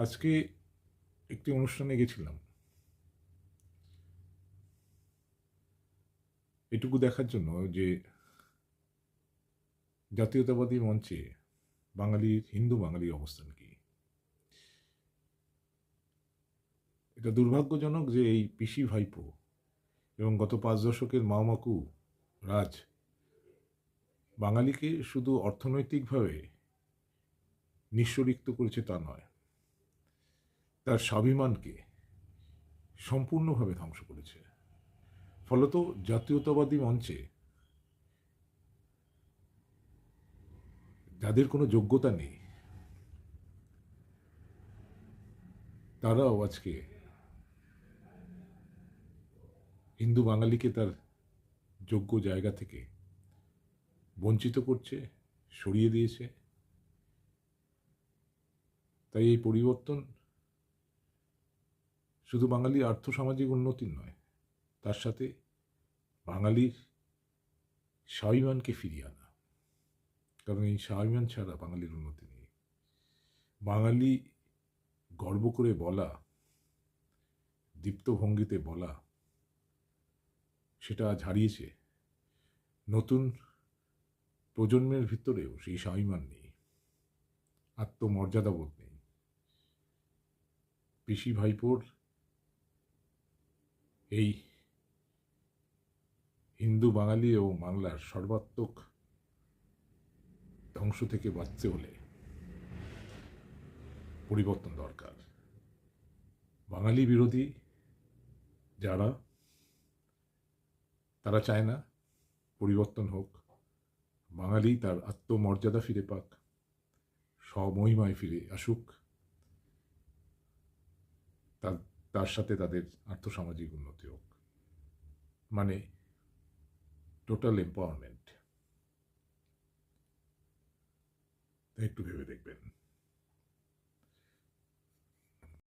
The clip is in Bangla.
আজকে একটি অনুষ্ঠানে গেছিলাম এটুকু দেখার জন্য যে জাতীয়তাবাদী মঞ্চে হিন্দু বাঙালির অবস্থান কি। এটা দুর্ভাগ্যজনক যে এই পিসি ভাইপো এবং গত 5 দশকের মামাকু রাজ বাঙালিকে শুধু অর্থনৈতিকভাবে নিঃস্বরিক্ত করেছে তা নয়, তার স্বাভিমানকে সম্পূর্ণভাবে ধ্বংস করেছে। ফলত জাতীয়তাবাদী মঞ্চে যাদের কোনো যোগ্যতা নেই তারাও আজকে হিন্দু বাঙালিকে তার যোগ্য জায়গা থেকে বঞ্চিত করছে, সরিয়ে দিয়েছে। তাই এই পরিবর্তন শুধু বাঙালির আর্থসামাজিক উন্নতির নয়, তার সাথে বাঙালির স্বাভিমানকে ফিরিয়ে আনা। কারণ এই স্বাভিমান ছাড়া বাঙালির উন্নতি নেই। বাঙালি গর্ব করে বলা, দীপ্ত ভঙ্গিতে বলা, সেটা আজ হারিয়েছে। নতুন প্রজন্মের ভিতরেও সেই স্বাভিমান নেই, আত্মমর্যাদাবোধ নেই। পিসি ভাইপোর এই হিন্দু বাঙালি এবং বাংলার সর্বাত্মক ধ্বংস থেকে বাঁচতে হলে পরিবর্তন দরকার। বাঙালি বিরোধী যারা, তারা চায় না পরিবর্তন হোক। বাঙালি তার আত্মমর্যাদা ফিরে পাক, স্বমহিমায় ফিরে আসুক, তার সাথে তাদের আর্থসামাজিক উন্নতি হোক, মানে টোটাল এম্পাওয়ারমেন্ট। একটু ভেবে দেখবেন।